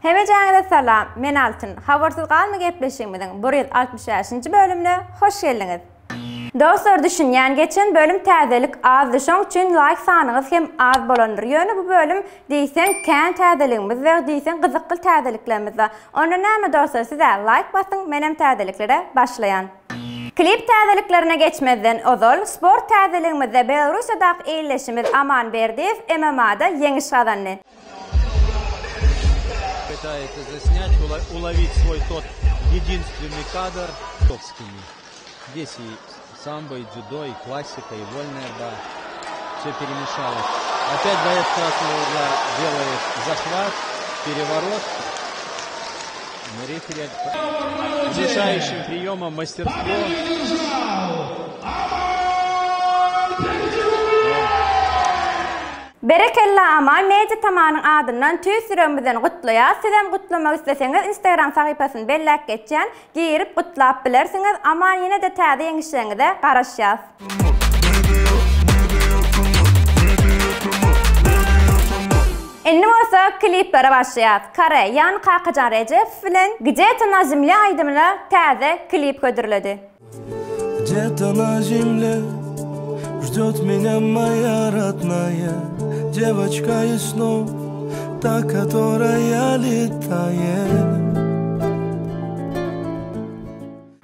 Hemeceğine salam, men Altın. Habarsız qalma gepleşigimizin 165. bölümüne hoş geldiniz. Dostlar düşünýän geçen bölüm täzelik azdy, şoň üçin like sanyňyz hem az bolandyr. Ýöne bu bölüm diýsen kän täzeligimiz we diýsen gyzykly täzeliklerimiz bar. Onda näme dostlar size like basyň, menem täzeliklere başlaýan. Klip täzeliklerine geçmeden ozal sport täzeligimizde Belarus'daky eýleşimiz Aman Berdiýew MMA-da ýeňiş gazandy. Пытается заснять, уловить свой тот единственный кадр. Здесь и самбо, и дзюдо, и классика, и вольная борьба. Все перемешалось. Опять боец красного угла делает захват, переворот. Но рефери решающим приемом мастерство. Berekella Aman media tamanyň adyndan tüýsüremizden gutlaýar. Sizem gutlamak isteseňiz Instagram sahypasyny belläp geçýän, girip gutlap bilersiňiz. Aman ýene de täze ýeňişlerinize garaşýar. Endi bolsa kliplere başlaýar. Kare ýani Kakajan Rejev bilen Где-то на земле aýdymyna täze klip gödürildi. Где-то на земле ждёт меня моя родная девочка из снов, та, которая летает.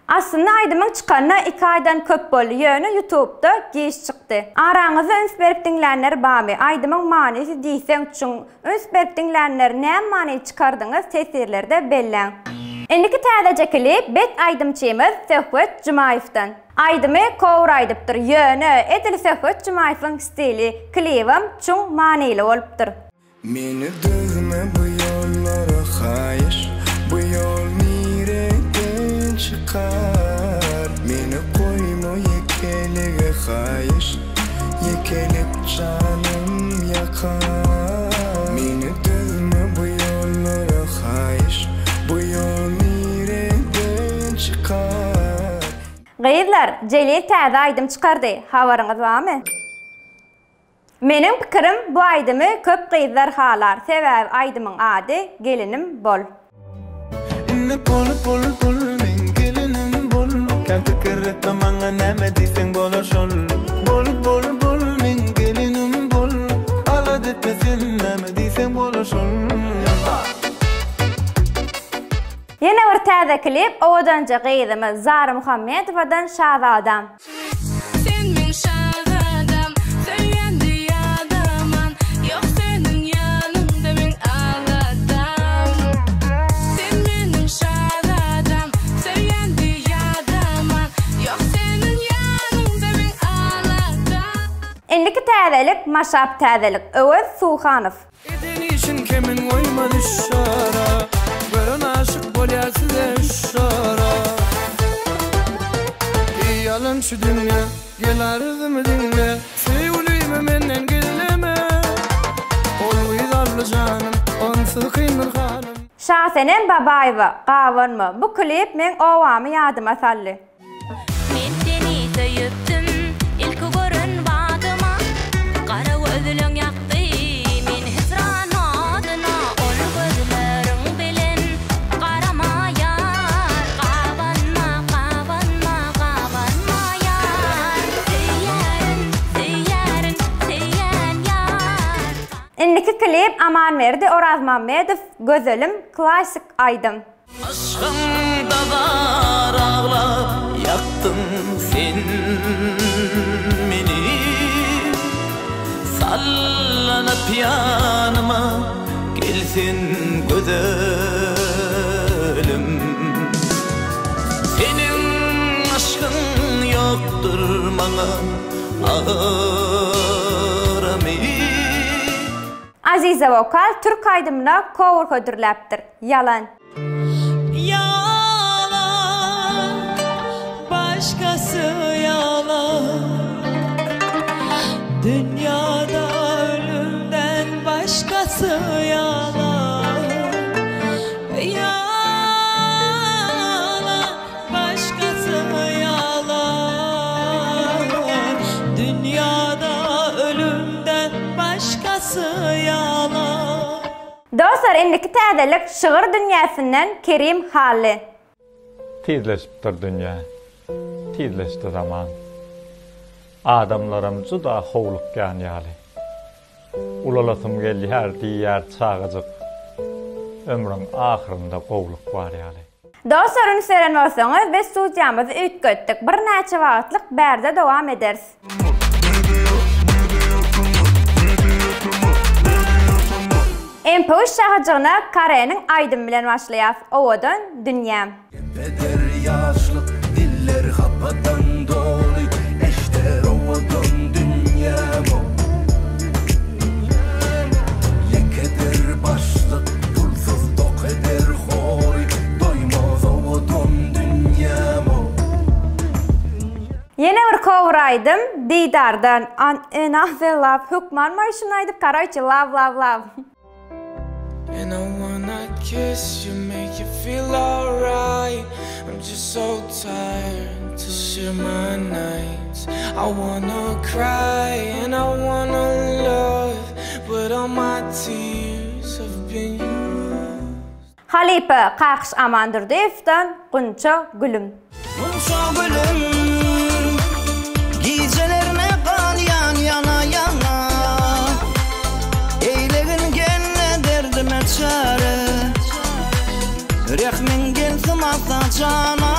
Aslında aydymyň çykanna 2 aýdan köp boldy. Ýöne YouTube'da giş çykdy. Araňyza üns berip diňlänler barmy? Aydymyň manysy diýseň üçin üns berip diňlänler näme many çykardyňyz tesirlerde belläň. Endiki täze klip bet aydymçymyz Söhbet Jumayevdan. Aydymy kowur aýdypdyr. Ýöne edil Söhbet Jumayewiň stili, klibim çoň manyly bolupdyr. Meni dövme bu yollara hayır, bu yol nirekden çıkar. Meni koyma yekelige hayır, yekelip canım yakar. Meni dövme bu yollara hayır, bu yol nirekden çıkar. Gyýyzlar, Jelil täze aýdym çykardy. Habaryňyz barmy? Menim pikirim bu aýdymy köp gyýyzlar halar. Sebäbi aýdymyň ady Gelinim bol. Inne bol bol bol men gelinim bol. Kanty kirretme maňa näme diýseň bolar şol. Bol bol bol men gelinim bol. Alad etmesin näme diýseň bolar şol. Yine bir täze klip owadanca gyýyzymy Zara Muhammedowadan Şahzadam. Sen men şahzadam, söýendi ýadaman, ýok seniň ýanynda men aladam. Sen menim şahzadam, söýendi ýadaman, ýok seniň ýanynda men aladam. Endiki täzelik maşap täzelik Öwes Suhanow. Edenişin kemin koymadı şara. Görün aşık bolýarsyz şara. Yalan şu dünya, gel arzymy dinle. Sevgilimi menden gizleme. Ol uygarly janym, onsuz kyndyr hanym. Şahsenem Babaýewa, Gawanmy. Bu klip men owamy ýadyma saldy. Men seni söýüpdim, ilk görün badyma. Gara gözleň ýakdy, men hesran adyna. Ol gözleriň bilen garamaýar. Gawanma, gawanma, gawanma ýar. Seýärin, seýärin, seýän ýar. Endiki klip Aman Berdi Oraz Mammedow Gözelim klasik aýdym. Aşkımda var ağlap yaktın sen beni. Sallanıp yanıma gelsin gözelim. Senin aşkın yoktur bana ağrami. Azize Vokal Türk aydymyna cover ködürläpdir. Yalan. Yalan, başkası yalan. Dünyada ölümden başkası yalan. Yalan, başkası yalan. Dünyada ölümden başkası yalan. Dostlar, indiki täzelik şygyr dünýäsinden Kerim Halli. Tezleşipdir dünýä, tezleşdi zaman. Adamlarym juda howluk ýaly. Ulalatym geldi her diýär çağıjyk. Ömrüň ahyrynda gowluk bar ýaly. Dostlar, onu seren bolsaňyz biz studiýamyzy ütgetdik. Bir näçe wagtlyk bärde dowam ederiz. MP3 şahajagyna Karenin Aydın bilen başlaýar. Owadan dünýä. Beder yaşlık diller hapadan dolu eşter ovadan dünyamo Yekeder başlık pulsuz dok eder hori doymaz ovadan dünyamo Yine bir coveraydım Didardan Another Love Hukman marşynaydy Karaçy love. And I wanna kiss you, make you feel alright. I'm just so tired to share my nights. I wanna cry and I wanna love, but all my tears have been used. Halipe Kakış Amandurdiyev'den Gunça Gülüm. Gunça gülüm, gecelerine kal yana yana. Eylegin genne derdime çare, rehmin gelsin hasta cana.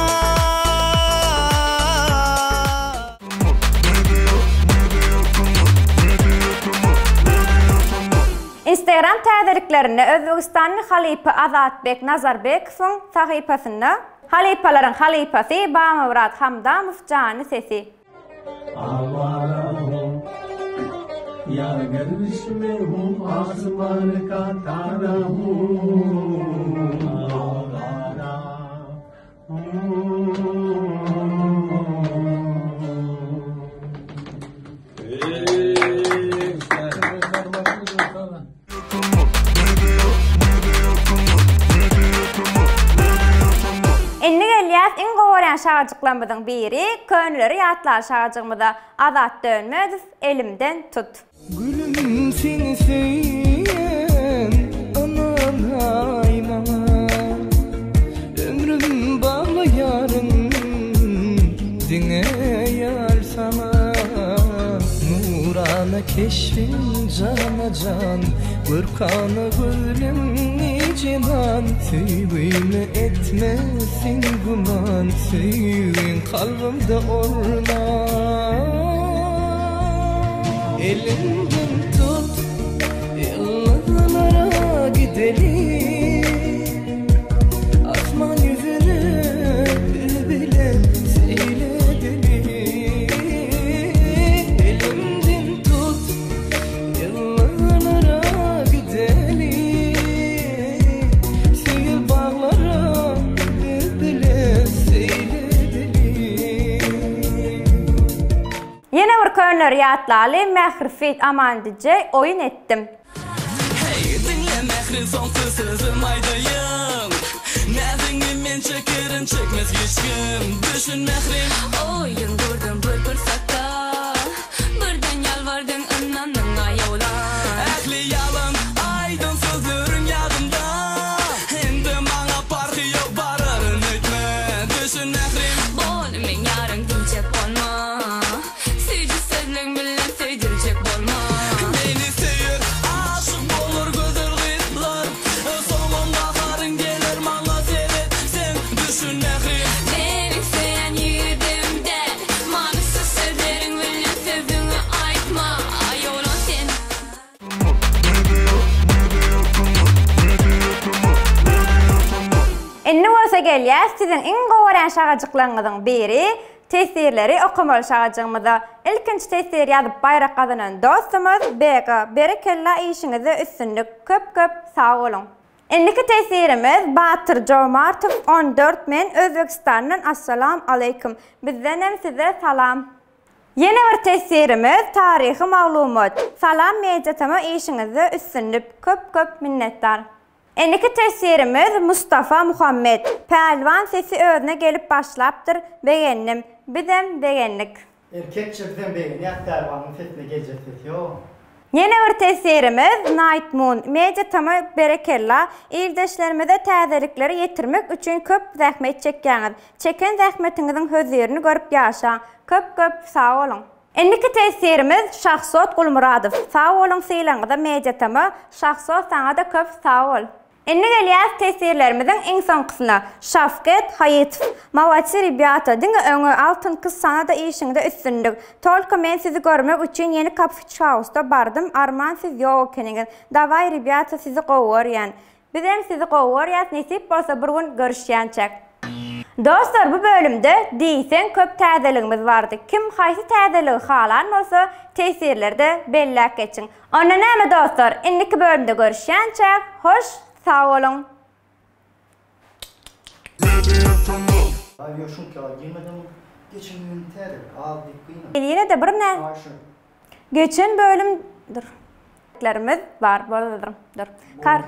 Instagram täzeliklerini Özbegistanly Halipe Azatbek Nazarbekowyň sahypasyna Halipalaryň halipasy Bamawrat Hamdamow jany sesi. यार गर्विश में हूँ आसमान का तारा Inni gelýär iň gowran şagajyklarymyzyň biri Könülleri ýatlar şagajygymyza Azat Dönmez elimden tut. Gülüm seni sevyen aman hayma, ömrüm bağlı yarın dine yar sana. Nurana keşfin cana can, Gürkanı gülüm niceman. Sevgimi etmesin guman, sevgin kalbimde orman. Elimden tut, yıllara gidelim. Asman yüzüne bile seyredelim. Elimden tut, yıllara gidelim. Sevgili bağlara bile seyredelim. Yine bir Könülleri ýatlaly Mährifit Amandyje oyun etdim. Hey dinle mehri sonsuz sözüm aydayım. Näziňi men çekerim çekmez hiç kim. Düşün mehrim Oyun kurdum bir fırsatda, birden yalvardım ınanın ayağına. Ähli ýalym aydın sözlerin ýadymda. Endi maňa parky ýok bararyn öýtme. Düşün mehrim Bol men ýaryn dinçek bolma, süýji sözleň bilen söýdirjek bolma. beni seýir aşyk bolur gözel gyzlar. Soňunda haryn gelir maňa seret sen. Düşün mehrim Meni seýen ýüredimden, manysız sözleriň bilen sözüňi aýtma, aýola sen. Inni bolsa gelýär siziň iň gowran şagajyklaryňyzyň biri tesirleri okumaly şagajygymyza ilkinji tesir ýazyp bayrak gazanan dostumuz Bega berekella işiňize üstünlük köp sag bolun. Indiki tesirimiz Batyr Jomartow 14 men Özbegistanyň assalamu alaykum. Bizden hem size salam. Yeni bir tesirimiz tarihi maglumat. Salam mediatama işiňize üstünlük köp minnettar. Endiki tesirimiz Mustafa Muhammed. Pelvan sesi özüne gelip başlaptır. Beğendim. Bizem beğendik. Erkekçe bizem beğen. Yak dervanın sesine gelecek ses yok. Yeni bir tesirimiz Night Moon. Media tamı berekella. İldeşlerimize täzelikleri yetirmek üçün köp zähmet çekýäňiz. Çeken zähmetinizin hözerini görüp ýaşaň. Köp sağ olun. Endiki tesirimiz Şahsot Gulmuradow. Sağ olun sylaňyza media tamı. Şahsot saňa da köp sağ ol. Indi gelýär tesirlerimizin iň soňkysyna. Şafkat Hayatow. Mawatsi ribята, diňe öňe altyn kız sana da işiňde üstünlük. Tolka men sizi görmek üçin yeni Coffee House'da bardım. Arman siz ýok ekeniňiz. Davay ribята sizi gowurýan. Biz hem sizi gowurýas, nesip bolsa bir gün görüşýänçek. Dostlar, bu bölümde diýsen köp täzeligimiz bardy. Kim haýsy täzeligi halan bolsa tesirlerde bellek geçin. Onda näme dostlar? Indiki bölümde görüşýänçek. Hoş, sağ olun. Yine de bir ne? Geçen bölüm dur. Var, boladır. Dur. Kar.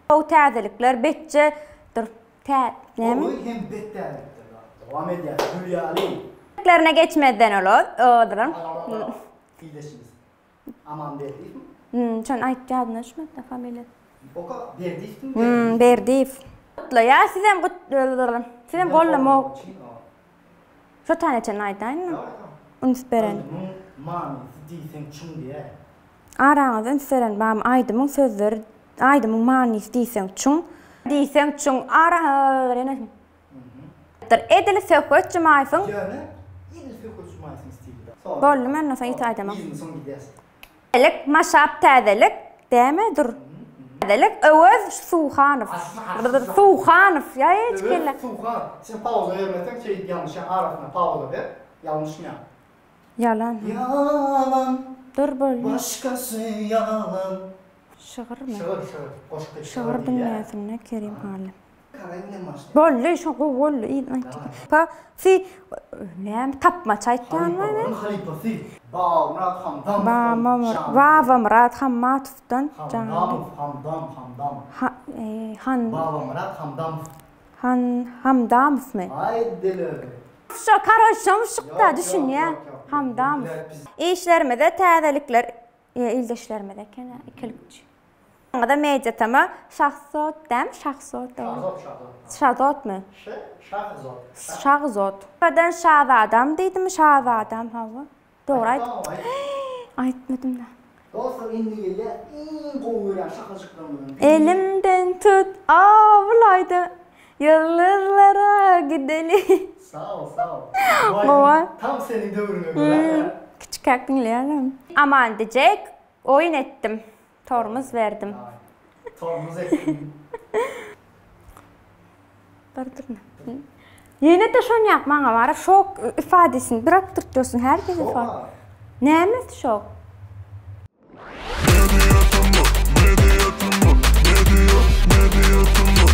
O täzelikler betçe dur. Näme? O hem bettelikler. Devam edýär. Hülyali. Lerine geçmeden olur. Odurum. İyileşiniz. Aman berdiýim. Çön aýtýadyn şunu da familiýa. Oka berdiýim. Berdiýim. Ya sizem gollama. Şu tane çen aýdaýyn. Uns beren. Mami, diýsen çyň diýe. Araňyz uns beren bam aýdymyň sözleri, aýdymyň manysy diýsen çyň. Diýsen çyň ara. Edil söhbet jemaýsyň. Ýöne, edil söhbet jemaýsyň stilde. Bolly men näse aýdamam. Ýyzyň soň gidersin. Elik maşap täzelik, däme dur. Täzelik Öwüz Suhanow. Suhanow, ya hiç kelle. Suhan, sen pauza vermesen şey yanlış arasına pauza ver. Yanlış mı? Yalan. Yalan. Dur bolly. Başkası yalan. Şygyr mı? Şygyr. Şygyr bilmeýäsin ne kerim halim. Karayne maş. Bolly, şu bolly, iýdi. Pa, fi näme tapma çaýtdan mı? Halipası. Murat Hamdam. Baba Murat Hammatowdan. Hamdam. Murat Hamdam. Hamdamow mı? Haydi. Şu karışım şıkta düşün ya. Hamdamow. İşlerimize täzelikler, ildeşlerimize kene ikilikçi. Da media tamı Şahsot dem, Şahsot. Şahzot mu? Şahzot. Badan Şahzadam dedim, Şahzadam hava. Doğru aytmadım da. Dostlar indi gelýär, iň gowy şahajyklarymyň. Elimden tut, avlaydı. Yıldızlara gideli. Sağ ol. Baba. Tam senin dövrüne göre. Küçük dinleyelim. Aman diyecek, oyun ettim. Tormuz verdim. Tormuz ettim. Yine de şunu yapmağa var. Şok ifadesini bıraktırt diyorsun. Herkes ifade. Neymiş şok? Media